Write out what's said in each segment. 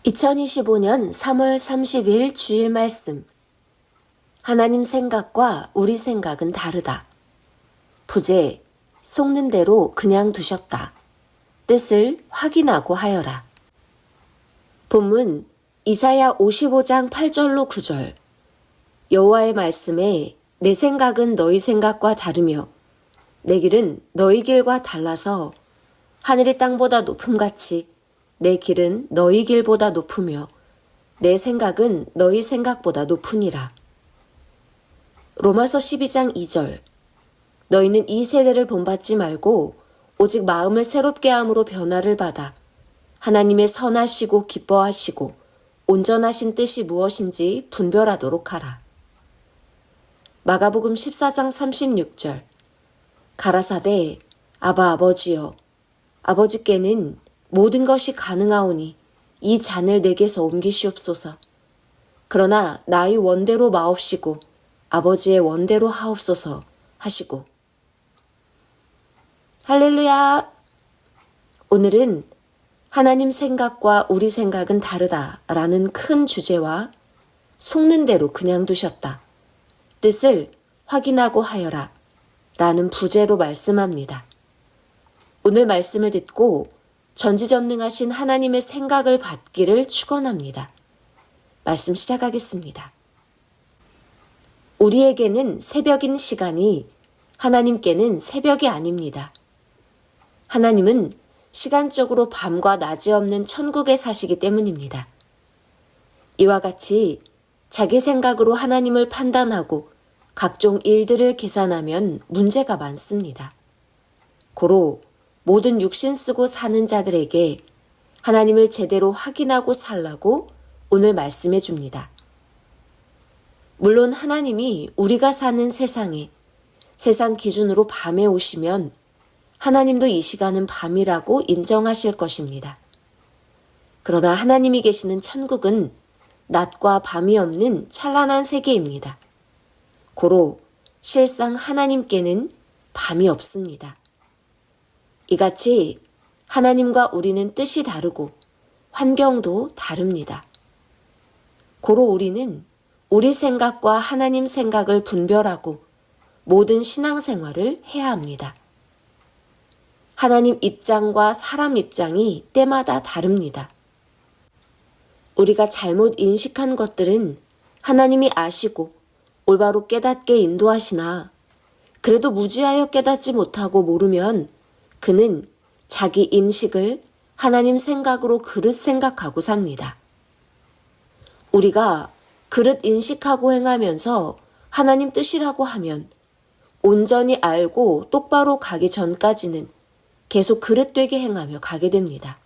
2025년 3월 30일 주일 말씀. 하나님 생각과 우리 생각은 다르다. 부제, 속는 대로 그냥 두셨다. 뜻을 확인하고 하여라. 본문 이사야 55장 8절로 9절. 여호와의 말씀에 내 생각은 너희 생각과 다르며 내 길은 너희 길과 달라서 하늘이 땅보다 높음같이 내 길은 너희 길보다 높으며 내 생각은 너희 생각보다 높으니라. 로마서 12장 2절. 너희는 이 세대를 본받지 말고 오직 마음을 새롭게 함으로 변화를 받아 하나님의 선하시고 기뻐하시고 온전하신 뜻이 무엇인지 분별하도록 하라. 마가복음 14장 36절. 가라사대 아바 아버지여 아버지께는 모든 것이 가능하오니 이 잔을 내게서 옮기시옵소서. 그러나 나의 원대로 마옵시고 아버지의 원대로 하옵소서 하시고. 할렐루야! 오늘은 하나님 생각과 우리 생각은 다르다라는 큰 주제와 속는 대로 그냥 두셨다. 뜻을 확인하고 하여라 라는 부제로 말씀합니다. 오늘 말씀을 듣고 전지전능하신 하나님의 생각을 받기를 축원합니다. 말씀 시작하겠습니다. 우리에게는 새벽인 시간이 하나님께는 새벽이 아닙니다. 하나님은 시간적으로 밤과 낮이 없는 천국에 사시기 때문입니다. 이와 같이 자기 생각으로 하나님을 판단하고 각종 일들을 계산하면 문제가 많습니다. 고로 모든 육신 쓰고 사는 자들에게 하나님을 제대로 확인하고 살라고 오늘 말씀해 줍니다. 물론 하나님이 우리가 사는 세상에 세상 기준으로 밤에 오시면 하나님도 이 시간은 밤이라고 인정하실 것입니다. 그러나 하나님이 계시는 천국은 낮과 밤이 없는 찬란한 세계입니다. 고로 실상 하나님께는 밤이 없습니다. 이같이 하나님과 우리는 뜻이 다르고 환경도 다릅니다. 고로 우리는 우리 생각과 하나님 생각을 분별하고 모든 신앙생활을 해야 합니다. 하나님 입장과 사람 입장이 때마다 다릅니다. 우리가 잘못 인식한 것들은 하나님이 아시고 올바로 깨닫게 인도하시나 그래도 무지하여 깨닫지 못하고 모르면 그는 자기 인식을 하나님 생각으로 그릇 생각하고 삽니다. 우리가 그릇 인식하고 행하면서 하나님 뜻이라고 하면 온전히 알고 똑바로 가기 전까지는 계속 그릇되게 행하며 가게 됩니다.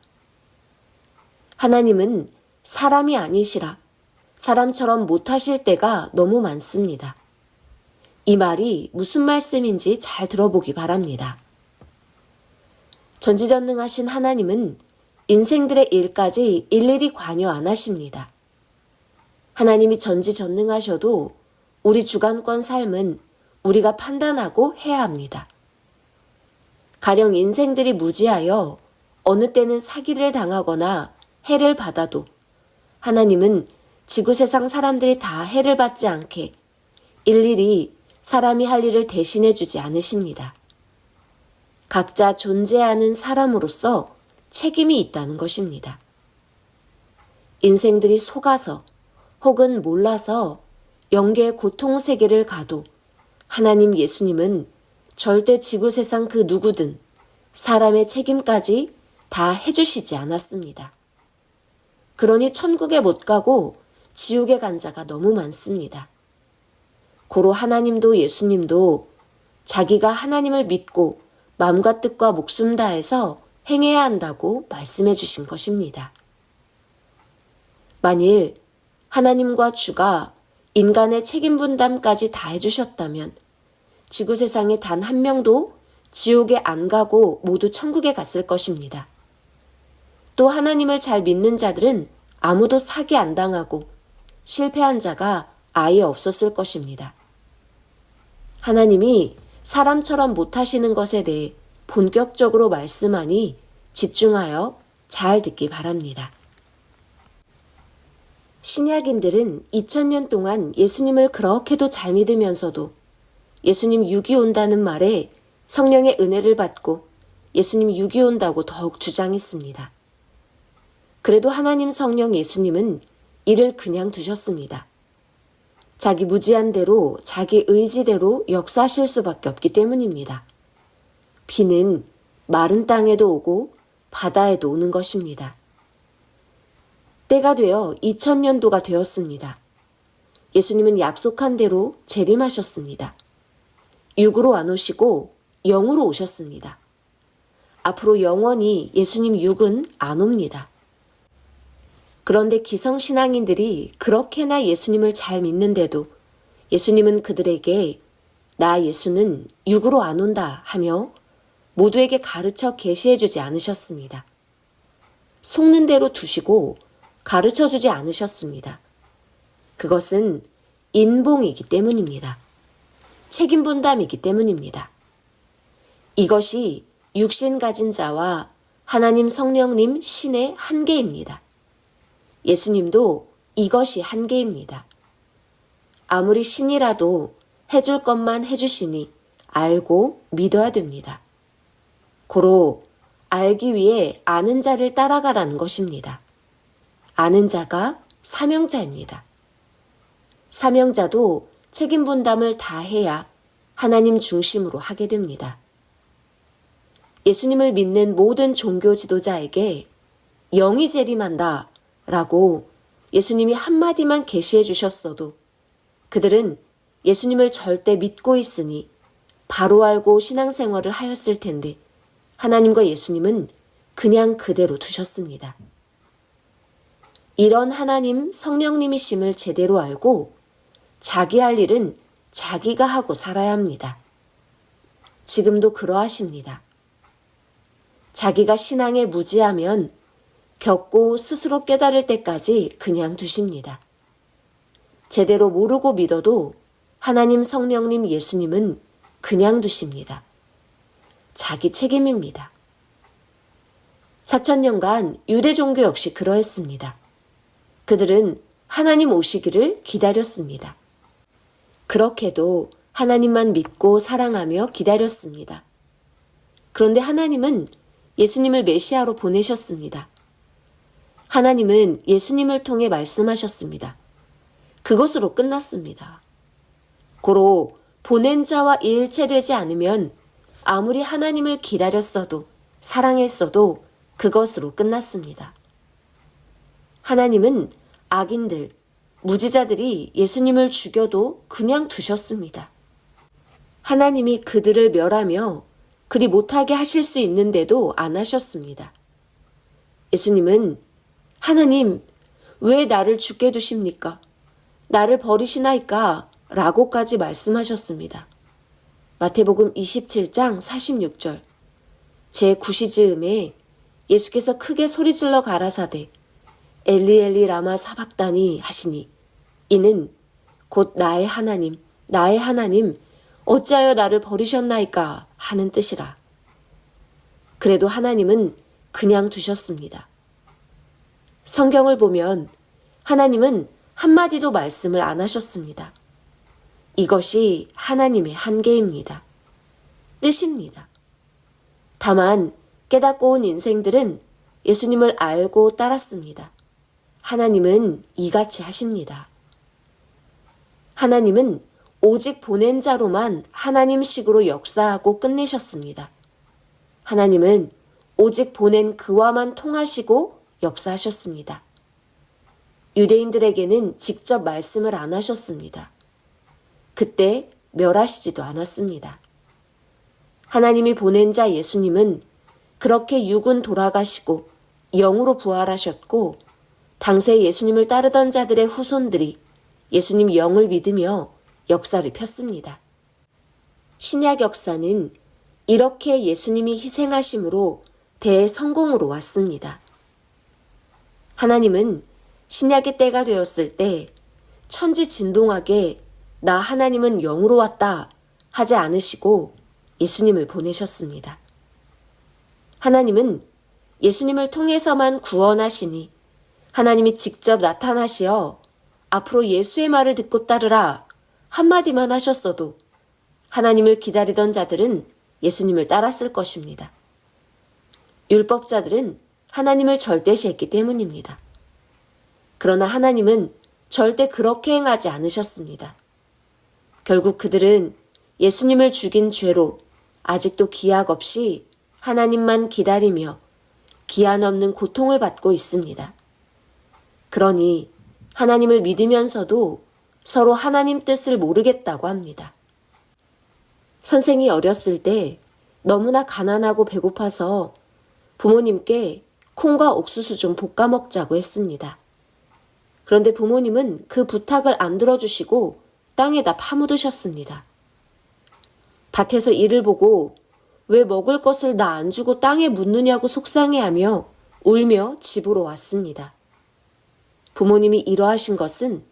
하나님은 사람이 아니시라 사람처럼 못하실 때가 너무 많습니다. 이 말이 무슨 말씀인지 잘 들어보기 바랍니다. 전지전능하신 하나님은 인생들의 일까지 일일이 관여 안 하십니다. 하나님이 전지전능하셔도 우리 주관권 삶은 우리가 판단하고 해야 합니다. 가령 인생들이 무지하여 어느 때는 사기를 당하거나 해를 받아도 하나님은 지구세상 사람들이 다 해를 받지 않게 일일이 사람이 할 일을 대신해 주지 않으십니다. 각자 존재하는 사람으로서 책임이 있다는 것입니다. 인생들이 속아서 혹은 몰라서 영계의 고통 세계를 가도 하나님 예수님은 절대 지구세상 그 누구든 사람의 책임까지 다 해주시지 않았습니다. 그러니 천국에 못 가고 지옥에 간 자가 너무 많습니다. 고로 하나님도 예수님도 자기가 하나님을 믿고 마음과 뜻과 목숨 다해서 행해야 한다고 말씀해 주신 것입니다. 만일 하나님과 주가 인간의 책임 분담까지 다 해주셨다면 지구세상에 단 한 명도 지옥에 안 가고 모두 천국에 갔을 것입니다. 또 하나님을 잘 믿는 자들은 아무도 사기 안 당하고 실패한 자가 아예 없었을 것입니다. 하나님이 사람처럼 못하시는 것에 대해 본격적으로 말씀하니 집중하여 잘 듣기 바랍니다. 신약인들은 2000년 동안 예수님을 그렇게도 잘 믿으면서도 예수님 육이 온다는 말에 성령의 은혜를 받고 예수님 육이 온다고 더욱 주장했습니다. 그래도 하나님 성령 예수님은 이를 그냥 두셨습니다. 자기 무지한 대로 자기 의지대로 역사하실 수밖에 없기 때문입니다. 비는 마른 땅에도 오고 바다에도 오는 것입니다. 때가 되어 2000년도가 되었습니다. 예수님은 약속한 대로 재림하셨습니다. 육으로 안 오시고 영으로 오셨습니다. 앞으로 영원히 예수님 육은 안 옵니다. 그런데 기성신앙인들이 그렇게나 예수님을 잘 믿는데도 예수님은 그들에게 나 예수는 육으로 안 온다 하며 모두에게 가르쳐 계시해 주지 않으셨습니다. 속는 대로 두시고 가르쳐 주지 않으셨습니다. 그것은 인봉이기 때문입니다. 책임 분담이기 때문입니다. 이것이 육신 가진 자와 하나님 성령님 신의 한계입니다. 예수님도 이것이 한계입니다. 아무리 신이라도 해줄 것만 해주시니 알고 믿어야 됩니다. 고로 알기 위해 아는 자를 따라가라는 것입니다. 아는 자가 사명자입니다. 사명자도 책임 분담을 다 해야 하나님 중심으로 하게 됩니다. 예수님을 믿는 모든 종교 지도자에게 영이 재림한다 라고 예수님이 한마디만 계시해 주셨어도 그들은 예수님을 절대 믿고 있으니 바로 알고 신앙생활을 하였을 텐데 하나님과 예수님은 그냥 그대로 두셨습니다. 이런 하나님 성령님이심을 제대로 알고 자기 할 일은 자기가 하고 살아야 합니다. 지금도 그러하십니다. 자기가 신앙에 무지하면 겪고 스스로 깨달을 때까지 그냥 두십니다. 제대로 모르고 믿어도 하나님 성령님 예수님은 그냥 두십니다. 자기 책임입니다. 4000년간 유대 종교 역시 그러했습니다. 그들은 하나님 오시기를 기다렸습니다. 그렇게도 하나님만 믿고 사랑하며 기다렸습니다. 그런데 하나님은 예수님을 메시아로 보내셨습니다. 하나님은 예수님을 통해 말씀하셨습니다. 그것으로 끝났습니다. 고로 보낸 자와 일체되지 않으면 아무리 하나님을 기다렸어도 사랑했어도 그것으로 끝났습니다. 하나님은 악인들, 무지자들이 예수님을 죽여도 그냥 두셨습니다. 하나님이 그들을 멸하며 그리 못하게 하실 수 있는데도 안 하셨습니다. 예수님은 하나님, 왜 나를 죽게 두십니까? 나를 버리시나이까? 라고까지 말씀하셨습니다. 마태복음 27장 46절. 제9시즈음에 예수께서 크게 소리질러 가라사대 엘리 엘리 라마 사박다니 하시니 이는 곧 나의 하나님 어찌하여 나를 버리셨나이까 하는 뜻이라. 그래도 하나님은 그냥 두셨습니다. 성경을 보면 하나님은 한마디도 말씀을 안 하셨습니다. 이것이 하나님의 한계입니다. 뜻입니다. 다만 깨닫고 온 인생들은 예수님을 알고 따랐습니다. 하나님은 이같이 하십니다. 하나님은 오직 보낸 자로만 하나님식으로 역사하고 끝내셨습니다. 하나님은 오직 보낸 그와만 통하시고 역사하셨습니다. 유대인들에게는 직접 말씀을 안 하셨습니다. 그때 멸하시지도 않았습니다. 하나님이 보낸 자 예수님은 그렇게 육은 돌아가시고 영으로 부활하셨고 당시에 예수님을 따르던 자들의 후손들이 예수님 영을 믿으며 역사를 폈습니다. 신약 역사는 이렇게 예수님이 희생하심으로 대성공으로 왔습니다. 하나님은 신약의 때가 되었을 때 천지진동하게 나 하나님은 영으로 왔다 하지 않으시고 예수님을 보내셨습니다. 하나님은 예수님을 통해서만 구원하시니 하나님이 직접 나타나시어 앞으로 예수의 말을 듣고 따르라 한마디만 하셨어도 하나님을 기다리던 자들은 예수님을 따랐을 것입니다. 율법자들은 하나님을 절대시했기 때문입니다. 그러나 하나님은 절대 그렇게 행하지 않으셨습니다. 결국 그들은 예수님을 죽인 죄로 아직도 기약 없이 하나님만 기다리며 기한 없는 고통을 받고 있습니다. 그러니 하나님을 믿으면서도 서로 하나님 뜻을 모르겠다고 합니다. 선생이 어렸을 때 너무나 가난하고 배고파서 부모님께 콩과 옥수수 좀 볶아 먹자고 했습니다. 그런데 부모님은 그 부탁을 안 들어주시고 땅에다 파묻으셨습니다. 밭에서 일을 보고 왜 먹을 것을 나 안 주고 땅에 묻느냐고 속상해하며 울며 집으로 왔습니다. 부모님이 이러하신 것은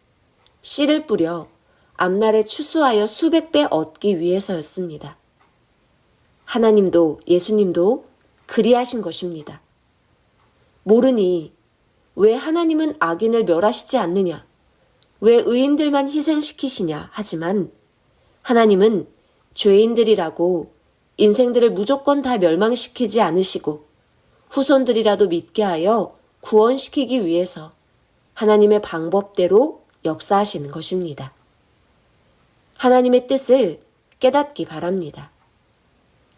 씨를 뿌려 앞날에 추수하여 수백 배 얻기 위해서였습니다. 하나님도 예수님도 그리하신 것입니다. 모르니 왜 하나님은 악인을 멸하시지 않느냐? 왜 의인들만 희생시키시냐? 하지만 하나님은 죄인들이라고 인생들을 무조건 다 멸망시키지 않으시고 후손들이라도 믿게 하여 구원시키기 위해서 하나님의 방법대로 역사하시는 것입니다. 하나님의 뜻을 깨닫기 바랍니다.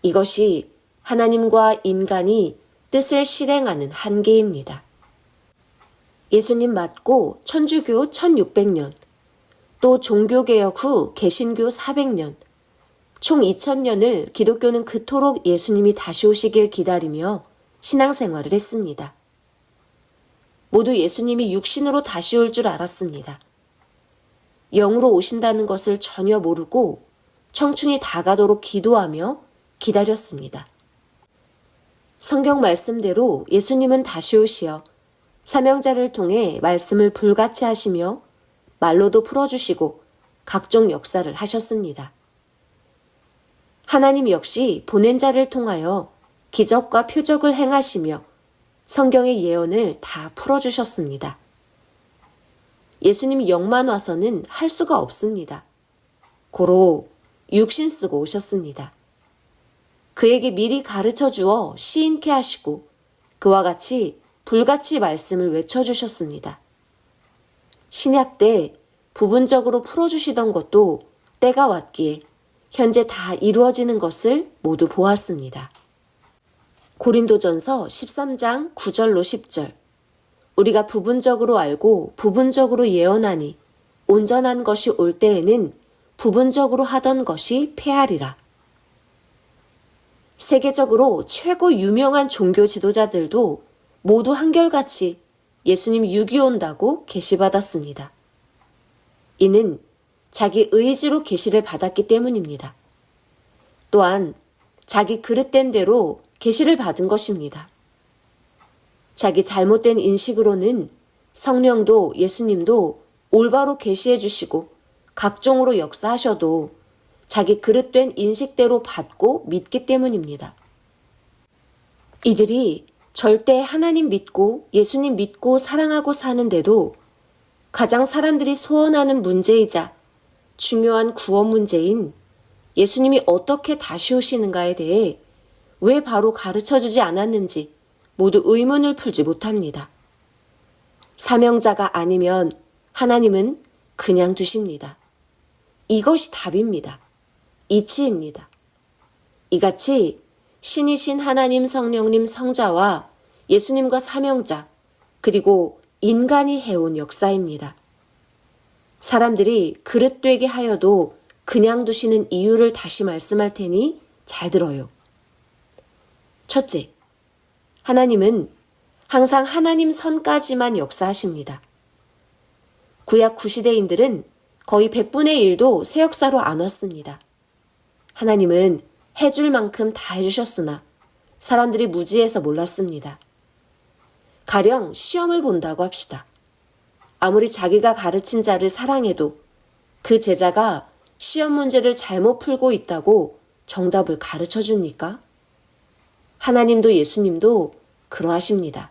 이것이 하나님과 인간이 뜻을 실행하는 한계입니다. 예수님 맞고 천주교 1600년, 또 종교개혁 후 개신교 400년, 총 2000년을 기독교는 그토록 예수님이 다시 오시길 기다리며 신앙생활을 했습니다. 모두 예수님이 육신으로 다시 올 줄 알았습니다. 영으로 오신다는 것을 전혀 모르고 청춘이 다가도록 기도하며 기다렸습니다. 성경 말씀대로 예수님은 다시 오시어 사명자를 통해 말씀을 불같이 하시며 말로도 풀어주시고 각종 역사를 하셨습니다. 하나님 역시 보낸 자를 통하여 기적과 표적을 행하시며 성경의 예언을 다 풀어주셨습니다. 예수님 영만 와서는 할 수가 없습니다. 고로 육신 쓰고 오셨습니다. 그에게 미리 가르쳐 주어 시인케 하시고 그와 같이 불같이 말씀을 외쳐주셨습니다. 신약 때 부분적으로 풀어주시던 것도 때가 왔기에 현재 다 이루어지는 것을 모두 보았습니다. 고린도전서 13장 9절로 10절. 우리가 부분적으로 알고 부분적으로 예언하니 온전한 것이 올 때에는 부분적으로 하던 것이 패하리라. 세계적으로 최고 유명한 종교 지도자들도 모두 한결같이 예수님 6이 온다고 계시받았습니다. 이는 자기 의지로 계시를 받았기 때문입니다. 또한 자기 그릇된 대로 계시를 받은 것입니다. 자기 잘못된 인식으로는 성령도 예수님도 올바로 계시해 주시고 각종으로 역사하셔도 자기 그릇된 인식대로 받고 믿기 때문입니다. 이들이 절대 하나님 믿고 예수님 믿고 사랑하고 사는데도 가장 사람들이 소원하는 문제이자 중요한 구원 문제인 예수님이 어떻게 다시 오시는가에 대해 왜 바로 가르쳐주지 않았는지 모두 의문을 풀지 못합니다. 사명자가 아니면 하나님은 그냥 두십니다. 이것이 답입니다. 이치입니다. 이같이 신이신 하나님 성령님 성자와 예수님과 사명자 그리고 인간이 해온 역사입니다. 사람들이 그릇되게 하여도 그냥 두시는 이유를 다시 말씀할 테니 잘 들어요. 첫째, 하나님은 항상 하나님 선까지만 역사하십니다. 구약 구시대인들은 거의 100분의 1도 새 역사로 안 왔습니다. 하나님은 해줄 만큼 다 해주셨으나 사람들이 무지해서 몰랐습니다. 가령 시험을 본다고 합시다. 아무리 자기가 가르친 자를 사랑해도 그 제자가 시험 문제를 잘못 풀고 있다고 정답을 가르쳐 줍니까? 하나님도 예수님도 그러하십니다.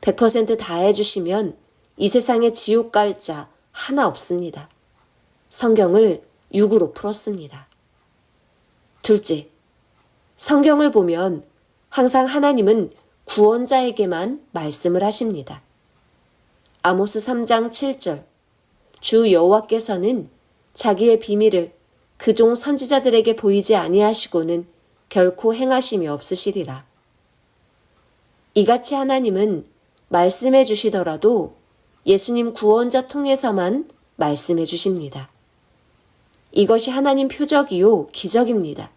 100% 다 해주시면 이 세상에 지옥 갈 자 하나 없습니다. 성경을 6으로 풀었습니다. 둘째, 성경을 보면 항상 하나님은 구원자에게만 말씀을 하십니다. 아모스 3장 7절, 주 여호와께서는 자기의 비밀을 그종 선지자들에게 보이지 아니하시고는 결코 행하심이 없으시리라. 이같이 하나님은 말씀해 주시더라도 예수님 구원자 통해서만 말씀해 주십니다. 이것이 하나님 표적이요 기적입니다.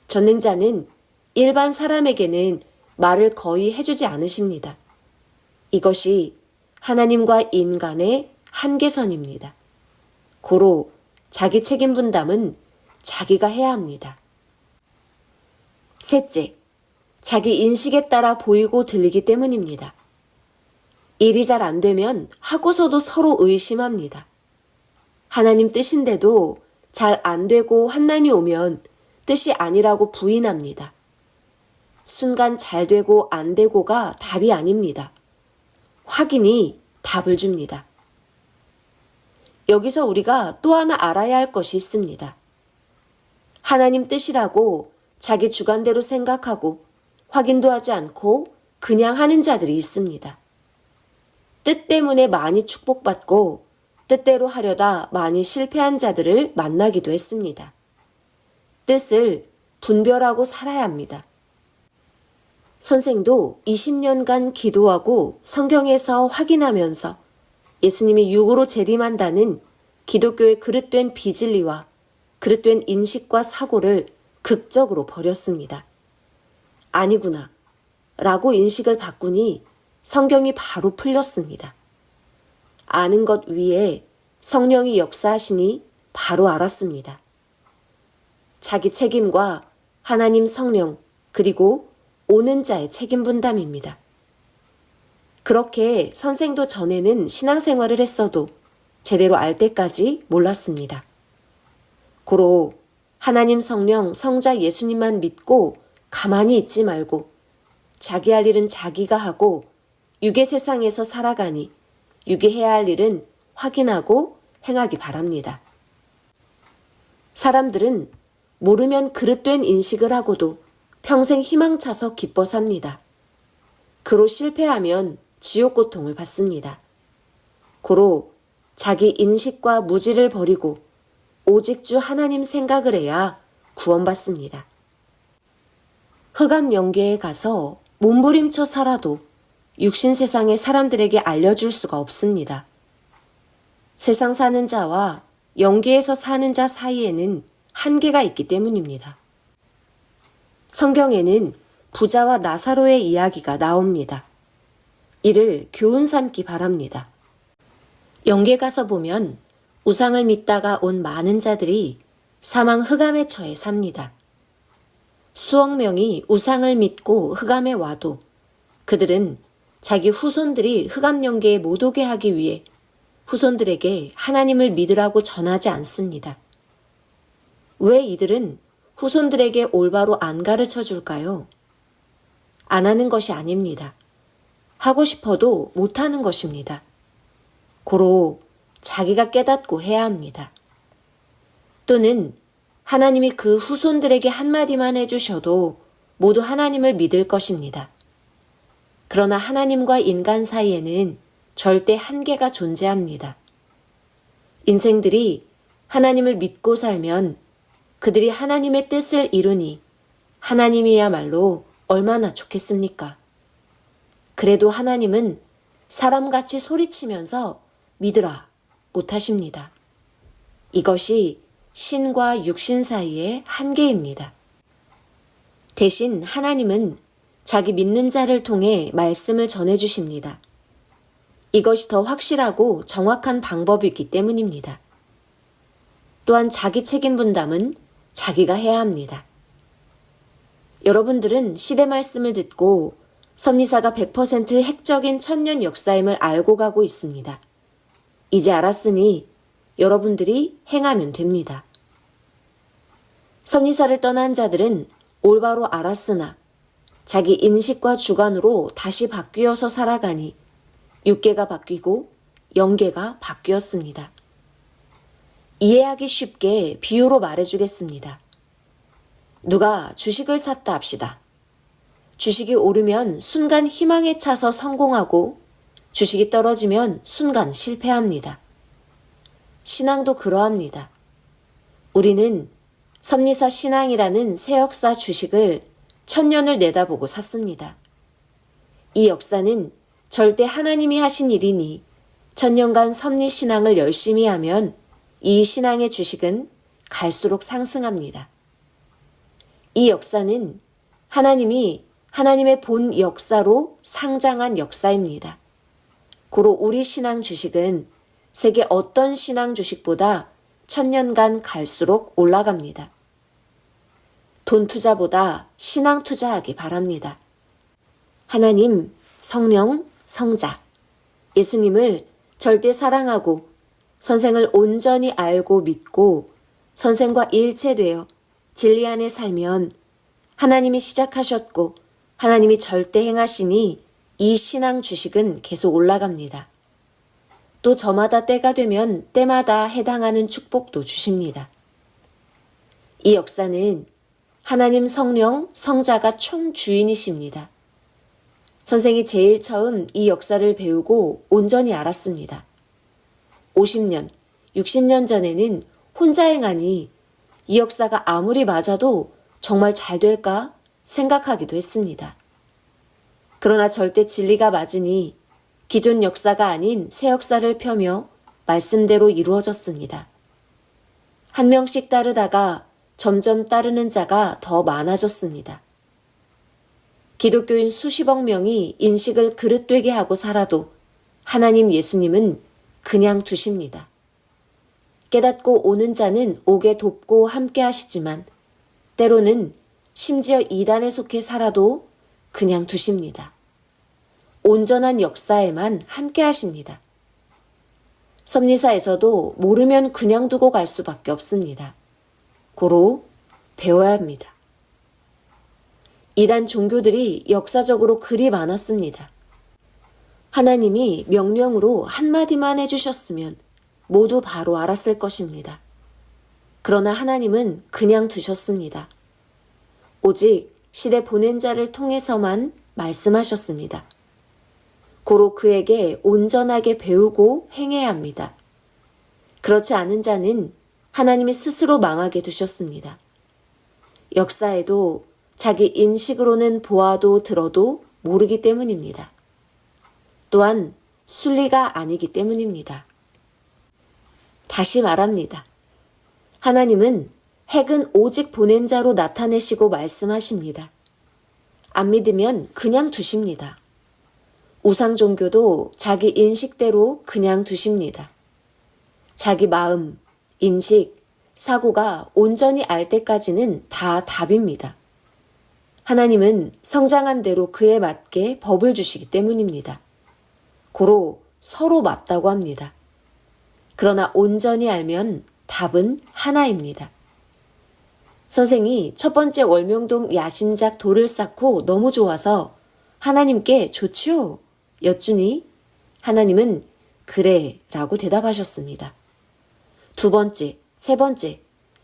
전능자는 일반 사람에게는 말을 거의 해주지 않으십니다. 이것이 하나님과 인간의 한계선입니다. 고로 자기 책임 분담은 자기가 해야 합니다. 셋째, 자기 인식에 따라 보이고 들리기 때문입니다. 일이 잘 안 되면 하고서도 서로 의심합니다. 하나님 뜻인데도 잘 안 되고 환난이 오면 뜻이 아니라고 부인합니다. 순간 잘 되고 안 되고가 답이 아닙니다. 확인이 답을 줍니다. 여기서 우리가 또 하나 알아야 할 것이 있습니다. 하나님 뜻이라고 자기 주관대로 생각하고 확인도 하지 않고 그냥 하는 자들이 있습니다. 뜻 때문에 많이 축복받고 뜻대로 하려다 많이 실패한 자들을 만나기도 했습니다. 뜻을 분별하고 살아야 합니다. 선생도 20년간 기도하고 성경에서 확인하면서 예수님이 육으로 재림한다는 기독교의 그릇된 비진리와 그릇된 인식과 사고를 극적으로 버렸습니다. 아니구나 라고 인식을 바꾸니 성경이 바로 풀렸습니다. 아는 것 위에 성령이 역사하시니 바로 알았습니다. 자기 책임과 하나님 성령 그리고 오는 자의 책임 분담입니다. 그렇게 선생도 전에는 신앙생활을 했어도 제대로 알 때까지 몰랐습니다. 고로 하나님 성령 성자 예수님만 믿고 가만히 있지 말고 자기 할 일은 자기가 하고 육의 세상에서 살아가니 육이 해야 할 일은 확인하고 행하기 바랍니다. 사람들은 모르면 그릇된 인식을 하고도 평생 희망차서 기뻐 삽니다. 그로 실패하면 지옥 고통을 받습니다. 고로 자기 인식과 무지를 버리고 오직 주 하나님 생각을 해야 구원받습니다. 흑암 영계에 가서 몸부림쳐 살아도 육신 세상의 사람들에게 알려줄 수가 없습니다. 세상 사는 자와 영계에서 사는 자 사이에는 한계가 있기 때문입니다. 성경에는 부자와 나사로의 이야기가 나옵니다. 이를 교훈 삼기 바랍니다. 영계 가서 보면 우상을 믿다가 온 많은 자들이 사망 흑암에 처해 삽니다. 수억 명이 우상을 믿고 흑암에 와도 그들은 자기 후손들이 흑암 영계에 못 오게 하기 위해 후손들에게 하나님을 믿으라고 전하지 않습니다. 왜 이들은 후손들에게 올바로 안 가르쳐 줄까요? 안 하는 것이 아닙니다. 하고 싶어도 못하는 것입니다. 고로 자기가 깨닫고 해야 합니다. 또는 하나님이 그 후손들에게 한마디만 해주셔도 모두 하나님을 믿을 것입니다. 그러나 하나님과 인간 사이에는 절대 한계가 존재합니다. 인생들이 하나님을 믿고 살면 그들이 하나님의 뜻을 이루니 하나님이야말로 얼마나 좋겠습니까? 그래도 하나님은 사람같이 소리치면서 믿으라 못하십니다. 이것이 신과 육신 사이의 한계입니다. 대신 하나님은 자기 믿는 자를 통해 말씀을 전해주십니다. 이것이 더 확실하고 정확한 방법이기 때문입니다. 또한 자기 책임 분담은 자기가 해야 합니다. 여러분들은 시대 말씀을 듣고 섭리사가 100% 핵적인 천년 역사임을 알고 가고 있습니다. 이제 알았으니 여러분들이 행하면 됩니다. 섭리사를 떠난 자들은 올바로 알았으나 자기 인식과 주관으로 다시 바뀌어서 살아가니 육계가 바뀌고 영계가 바뀌었습니다. 이해하기 쉽게 비유로 말해주겠습니다. 누가 주식을 샀다 합시다. 주식이 오르면 순간 희망에 차서 성공하고 주식이 떨어지면 순간 실패합니다. 신앙도 그러합니다. 우리는 섭리사 신앙이라는 새 역사 주식을 1000년을 내다보고 샀습니다. 이 역사는 절대 하나님이 하신 일이니 1000년간 섭리 신앙을 열심히 하면 이 신앙의 주식은 갈수록 상승합니다. 이 역사는 하나님이 하나님의 본 역사로 상장한 역사입니다. 고로 우리 신앙 주식은 세계 어떤 신앙 주식보다 1000년간 갈수록 올라갑니다. 돈 투자보다 신앙 투자하기 바랍니다. 하나님, 성령, 성자, 예수님을 절대 사랑하고 선생을 온전히 알고 믿고 선생과 일체되어 진리 안에 살면 하나님이 시작하셨고 하나님이 절대 행하시니 이 신앙 주식은 계속 올라갑니다. 또 저마다 때가 되면 때마다 해당하는 축복도 주십니다. 이 역사는 하나님 성령, 성자가 총주인이십니다. 선생이 제일 처음 이 역사를 배우고 온전히 알았습니다. 50년, 60년 전에는 혼자 행하니 이 역사가 아무리 맞아도 정말 잘 될까 생각하기도 했습니다. 그러나 절대 진리가 맞으니 기존 역사가 아닌 새 역사를 펴며 말씀대로 이루어졌습니다. 한 명씩 따르다가 점점 따르는 자가 더 많아졌습니다. 기독교인 수십억 명이 인식을 그릇되게 하고 살아도 하나님 예수님은 그냥 두십니다. 깨닫고 오는 자는 오게 돕고 함께 하시지만 때로는 심지어 이단에 속해 살아도 그냥 두십니다. 온전한 역사에만 함께 하십니다. 섭리사에서도 모르면 그냥 두고 갈 수밖에 없습니다. 고로 배워야 합니다. 이단 종교들이 역사적으로 그리 많았습니다. 하나님이 명령으로 한마디만 해주셨으면 모두 바로 알았을 것입니다. 그러나 하나님은 그냥 두셨습니다. 오직 시대 보낸 자를 통해서만 말씀하셨습니다. 고로 그에게 온전하게 배우고 행해야 합니다. 그렇지 않은 자는 하나님이 스스로 망하게 두셨습니다. 역사에도 자기 인식으로는 보아도 들어도 모르기 때문입니다. 또한 순리가 아니기 때문입니다. 다시 말합니다. 하나님은 핵은 오직 보낸 자로 나타내시고 말씀하십니다. 안 믿으면 그냥 두십니다. 우상 종교도 자기 인식대로 그냥 두십니다. 자기 마음, 인식, 사고가 온전히 알 때까지는 다 답입니다. 하나님은 성장한 대로 그에 맞게 법을 주시기 때문입니다. 고로 서로 맞다고 합니다. 그러나 온전히 알면 답은 하나입니다. 선생이 첫 번째 월명동 야심작 돌을 쌓고 너무 좋아서 하나님께 좋지요? 여쭈니 하나님은 그래 라고 대답하셨습니다. 두 번째, 세 번째,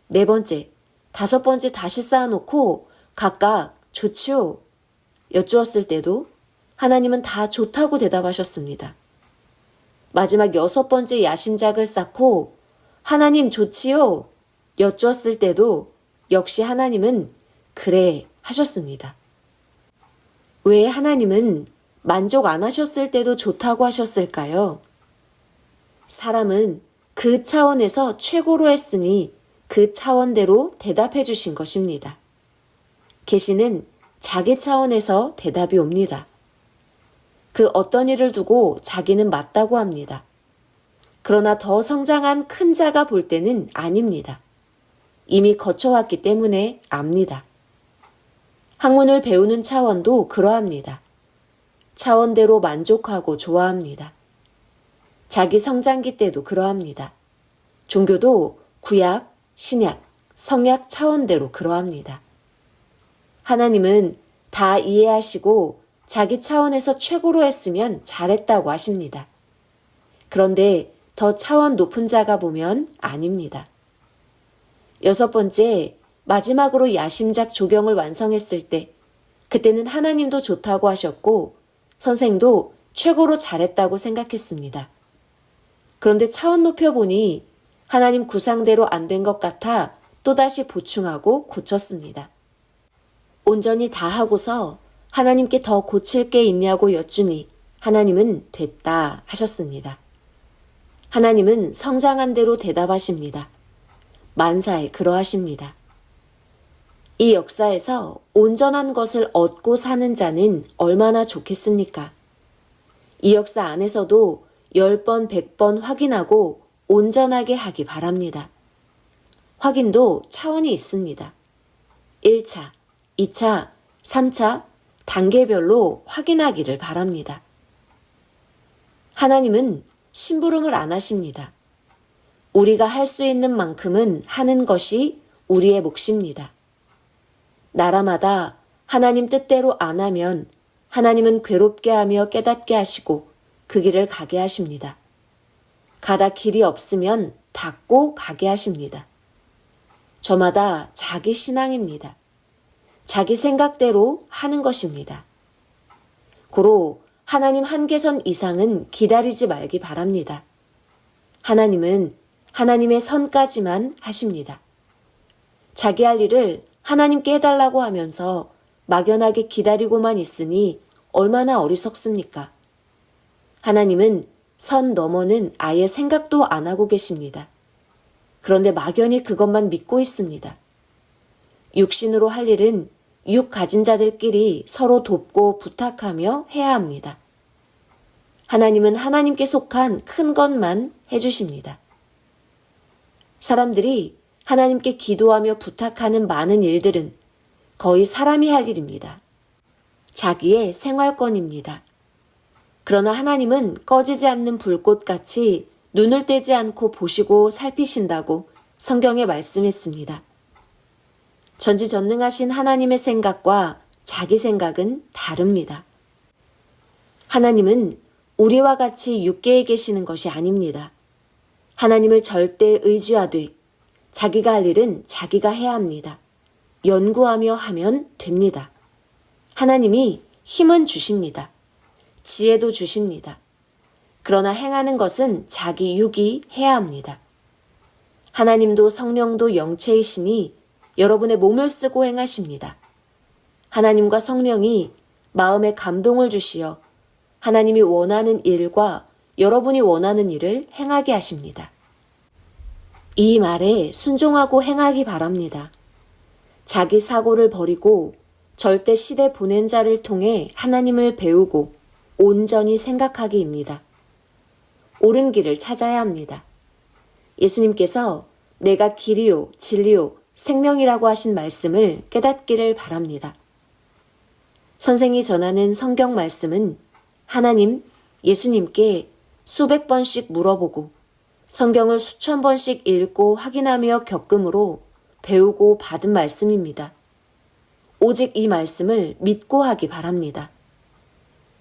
네 번째, 다섯 번째 다시 쌓아놓고 각각 좋지요? 여쭈었을 때도 하나님은 다 좋다고 대답하셨습니다. 마지막 여섯 번째 야심작을 쌓고 하나님 좋지요? 여쭈었을 때도 역시 하나님은 그래 하셨습니다. 왜 하나님은 만족 안 하셨을 때도 좋다고 하셨을까요? 사람은 그 차원에서 최고로 했으니 그 차원대로 대답해 주신 것입니다. 계시는 자기 차원에서 대답이 옵니다. 그 어떤 일을 두고 자기는 맞다고 합니다. 그러나 더 성장한 큰 자가 볼 때는 아닙니다. 이미 거쳐왔기 때문에 압니다. 학문을 배우는 차원도 그러합니다. 차원대로 만족하고 좋아합니다. 자기 성장기 때도 그러합니다. 종교도 구약, 신약, 성약 차원대로 그러합니다. 하나님은 다 이해하시고 자기 차원에서 최고로 했으면 잘했다고 하십니다. 그런데 더 차원 높은 자가 보면 아닙니다. 6번째, 마지막으로 야심작 조경을 완성했을 때 그때는 하나님도 좋다고 하셨고 선생도 최고로 잘했다고 생각했습니다. 그런데 차원 높여보니 하나님 구상대로 안 된 것 같아 또다시 보충하고 고쳤습니다. 온전히 다 하고서 하나님께 더 고칠 게 있냐고 여쭈니 하나님은 됐다 하셨습니다. 하나님은 성장한 대로 대답하십니다. 만사에 그러하십니다. 이 역사에서 온전한 것을 얻고 사는 자는 얼마나 좋겠습니까? 이 역사 안에서도 10번, 100번 확인하고 온전하게 하기 바랍니다. 확인도 차원이 있습니다. 1차, 2차, 3차 단계별로 확인하기를 바랍니다. 하나님은 심부름을 안 하십니다. 우리가 할 수 있는 만큼은 하는 것이 우리의 몫입니다. 나라마다 하나님 뜻대로 안 하면 하나님은 괴롭게 하며 깨닫게 하시고 그 길을 가게 하십니다. 가다 길이 없으면 닫고 가게 하십니다. 저마다 자기 신앙입니다. 자기 생각대로 하는 것입니다. 고로 하나님 한계선 이상은 기다리지 말기 바랍니다. 하나님은 하나님의 선까지만 하십니다. 자기 할 일을 하나님께 해달라고 하면서 막연하게 기다리고만 있으니 얼마나 어리석습니까? 하나님은 선 너머는 아예 생각도 안 하고 계십니다. 그런데 막연히 그것만 믿고 있습니다. 육신으로 할 일은 육 가진 자들끼리 서로 돕고 부탁하며 해야 합니다. 하나님은 하나님께 속한 큰 것만 해주십니다. 사람들이 하나님께 기도하며 부탁하는 많은 일들은 거의 사람이 할 일입니다. 자기의 생활권입니다. 그러나 하나님은 꺼지지 않는 불꽃같이 눈을 떼지 않고 보시고 살피신다고 성경에 말씀했습니다. 전지전능하신 하나님의 생각과 자기 생각은 다릅니다. 하나님은 우리와 같이 육계에 계시는 것이 아닙니다. 하나님을 절대 의지하되 자기가 할 일은 자기가 해야 합니다. 연구하며 하면 됩니다. 하나님이 힘은 주십니다. 지혜도 주십니다. 그러나 행하는 것은 자기 육이 해야 합니다. 하나님도 성령도 영체이시니 여러분의 몸을 쓰고 행하십니다. 하나님과 성령이 마음에 감동을 주시어 하나님이 원하는 일과 여러분이 원하는 일을 행하게 하십니다. 이 말에 순종하고 행하기 바랍니다. 자기 사고를 버리고 절대 시대 보낸 자를 통해 하나님을 배우고 온전히 생각하기입니다. 옳은 길을 찾아야 합니다. 예수님께서 내가 길이요, 진리요, 생명이라고 하신 말씀을 깨닫기를 바랍니다. 선생이 전하는 성경 말씀은 하나님, 예수님께 수백 번씩 물어보고 성경을 수천 번씩 읽고 확인하며 겪음으로 배우고 받은 말씀입니다. 오직 이 말씀을 믿고 하기 바랍니다.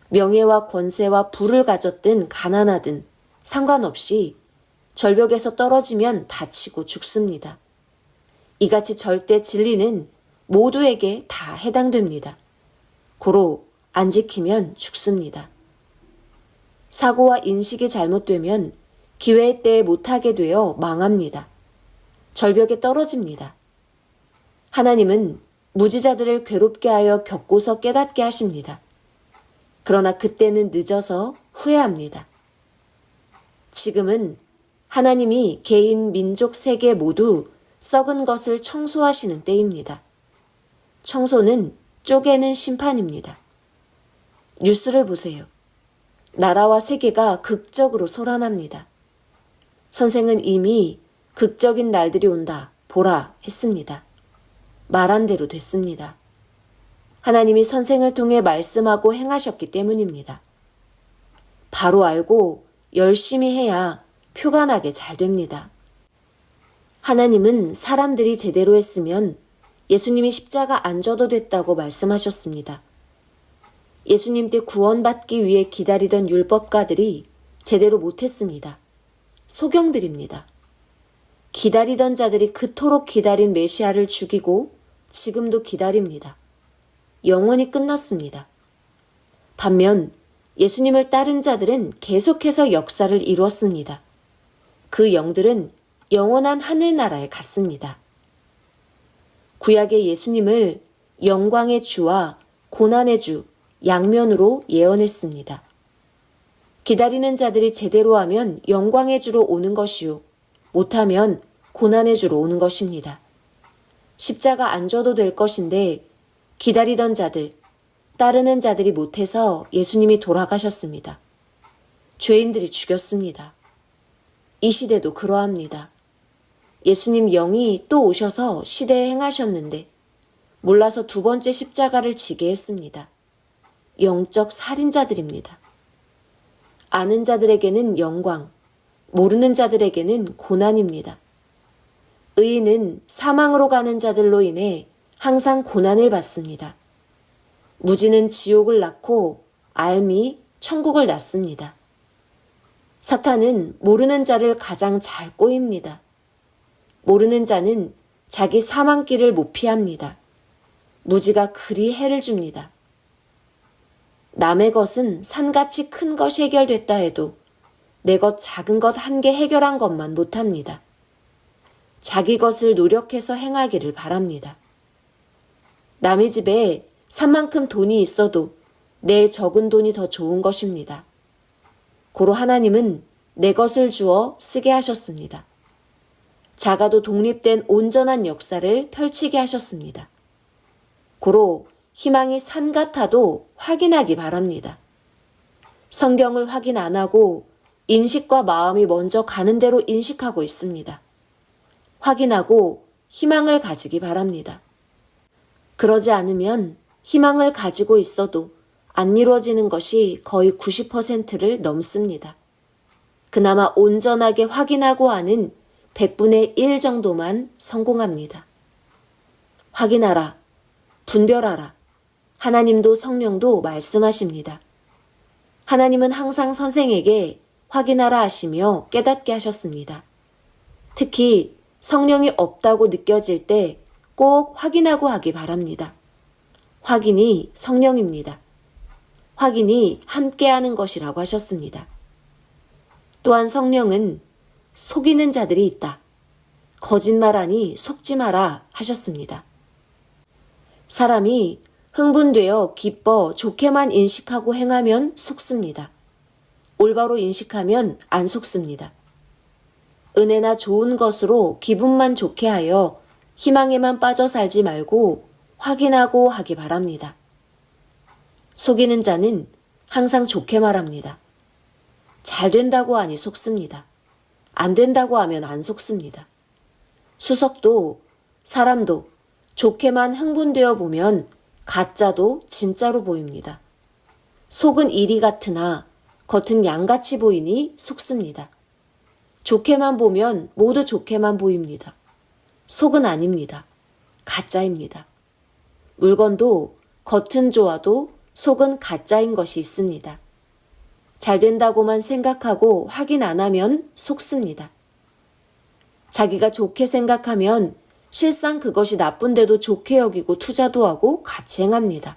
명예와 권세와 부를 가졌든 가난하든 상관없이 절벽에서 떨어지면 다치고 죽습니다. 이같이 절대 진리는 모두에게 다 해당됩니다. 고로 안 지키면 죽습니다. 사고와 인식이 잘못되면 기회의 때에 못하게 되어 망합니다. 절벽에 떨어집니다. 하나님은 무지자들을 괴롭게 하여 겪고서 깨닫게 하십니다. 그러나 그때는 늦어서 후회합니다. 지금은 하나님이 개인, 민족, 세계 모두 썩은 것을 청소하시는 때입니다. 청소는 쪼개는 심판입니다. 뉴스를 보세요. 나라와 세계가 극적으로 소란합니다. 선생은 이미 극적인 날들이 온다, 보라 했습니다. 말한 대로 됐습니다. 하나님이 선생을 통해 말씀하고 행하셨기 때문입니다. 바로 알고 열심히 해야 표가 나게 잘 됩니다. 하나님은 사람들이 제대로 했으면 예수님이 십자가 안 져도 됐다고 말씀하셨습니다. 예수님 때 구원받기 위해 기다리던 율법가들이 제대로 못했습니다. 소경들입니다. 기다리던 자들이 그토록 기다린 메시아를 죽이고 지금도 기다립니다. 영원히 끝났습니다. 반면 예수님을 따른 자들은 계속해서 역사를 이루었습니다. 그 영들은 영원한 하늘나라에 갔습니다. 구약의 예수님을 영광의 주와 고난의 주, 양면으로 예언했습니다. 기다리는 자들이 제대로 하면 영광의 주로 오는 것이요, 못하면 고난의 주로 오는 것입니다. 십자가 안 져도 될 것인데 기다리던 자들, 따르는 자들이 못해서 예수님이 돌아가셨습니다. 죄인들이 죽였습니다. 이 시대도 그러합니다. 예수님 영이 또 오셔서 시대에 행하셨는데 몰라서 두 번째 십자가를 지게 했습니다. 영적 살인자들입니다. 아는 자들에게는 영광, 모르는 자들에게는 고난입니다. 의인은 사망으로 가는 자들로 인해 항상 고난을 받습니다. 무지는 지옥을 낳고 알미 천국을 낳습니다. 사탄은 모르는 자를 가장 잘 꼬입니다. 모르는 자는 자기 사망길을 못 피합니다. 무지가 그리 해를 줍니다. 남의 것은 산같이 큰 것이 해결됐다 해도 내 것 작은 것 한 개 해결한 것만 못합니다. 자기 것을 노력해서 행하기를 바랍니다. 남의 집에 산만큼 돈이 있어도 내 적은 돈이 더 좋은 것입니다. 고로 하나님은 내 것을 주어 쓰게 하셨습니다. 작아도 독립된 온전한 역사를 펼치게 하셨습니다. 고로 희망이 산 같아도 확인하기 바랍니다. 성경을 확인 안 하고 인식과 마음이 먼저 가는 대로 인식하고 있습니다. 확인하고 희망을 가지기 바랍니다. 그러지 않으면 희망을 가지고 있어도 안 이루어지는 것이 거의 90%를 넘습니다. 그나마 온전하게 확인하고 하는 100분의 1 정도만 성공합니다. 확인하라, 분별하라. 하나님도 성령도 말씀하십니다. 하나님은 항상 선생에게 확인하라 하시며 깨닫게 하셨습니다. 특히 성령이 없다고 느껴질 때 꼭 확인하고 하기 바랍니다. 확인이 성령입니다. 확인이 함께하는 것이라고 하셨습니다. 또한 성령은 속이는 자들이 있다. 거짓말하니 속지 마라 하셨습니다. 사람이 흥분되어 기뻐 좋게만 인식하고 행하면 속습니다. 올바로 인식하면 안 속습니다. 은혜나 좋은 것으로 기분만 좋게 하여 희망에만 빠져 살지 말고 확인하고 하기 바랍니다. 속이는 자는 항상 좋게 말합니다. 잘 된다고 하니 속습니다. 안 된다고 하면 안 속습니다. 수석도 사람도 좋게만 흥분되어 보면 가짜도 진짜로 보입니다. 속은 이리 같으나 겉은 양같이 보이니 속습니다. 좋게만 보면 모두 좋게만 보입니다. 속은 아닙니다. 가짜입니다. 물건도 겉은 좋아도 속은 가짜인 것이 있습니다. 잘 된다고만 생각하고 확인 안 하면 속습니다. 자기가 좋게 생각하면 실상 그것이 나쁜데도 좋게 여기고 투자도 하고 같이 행합니다.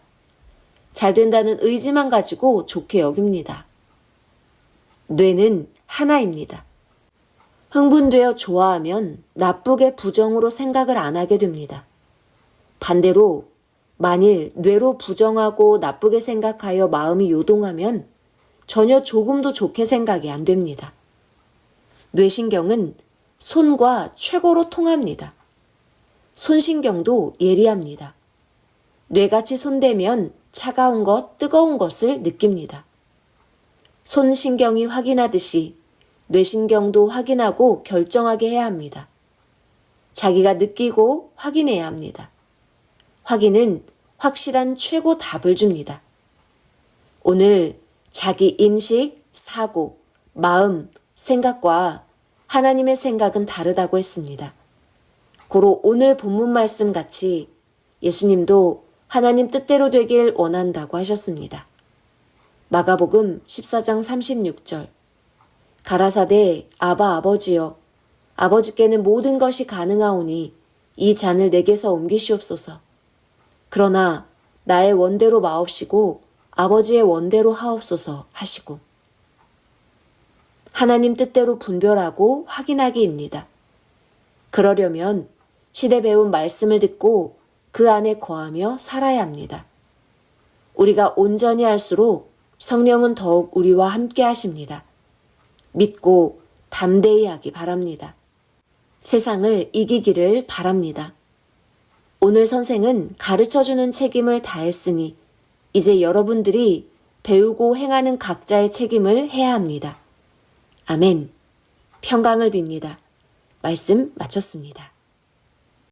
잘 된다는 의지만 가지고 좋게 여깁니다. 뇌는 하나입니다. 흥분되어 좋아하면 나쁘게 부정으로 생각을 안 하게 됩니다. 반대로 만일 뇌로 부정하고 나쁘게 생각하여 마음이 요동하면 전혀 조금도 좋게 생각이 안 됩니다. 뇌신경은 손과 최고로 통합니다. 손신경도 예리합니다. 뇌같이 손대면 차가운 것, 뜨거운 것을 느낍니다. 손신경이 확인하듯이 뇌신경도 확인하고 결정하게 해야 합니다. 자기가 느끼고 확인해야 합니다. 확인은 확실한 최고 답을 줍니다. 오늘 자기 인식, 사고, 마음, 생각과 하나님의 생각은 다르다고 했습니다. 고로 오늘 본문 말씀 같이 예수님도 하나님 뜻대로 되길 원한다고 하셨습니다. 마가복음 14장 36절. 가라사대 아바 아버지여 아버지께는 모든 것이 가능하오니 이 잔을 내게서 옮기시옵소서. 그러나 나의 원대로 마옵시고 아버지의 원대로 하옵소서 하시고. 하나님 뜻대로 분별하고 확인하기입니다. 그러려면 시대 배운 말씀을 듣고 그 안에 거하며 살아야 합니다. 우리가 온전히 할수록 성령은 더욱 우리와 함께 하십니다. 믿고 담대히 하기 바랍니다. 세상을 이기기를 바랍니다. 오늘 선생은 가르쳐주는 책임을 다했으니 이제 여러분들이 배우고 행하는 각자의 책임을 해야 합니다. 아멘. 평강을 빕니다. 말씀 마쳤습니다.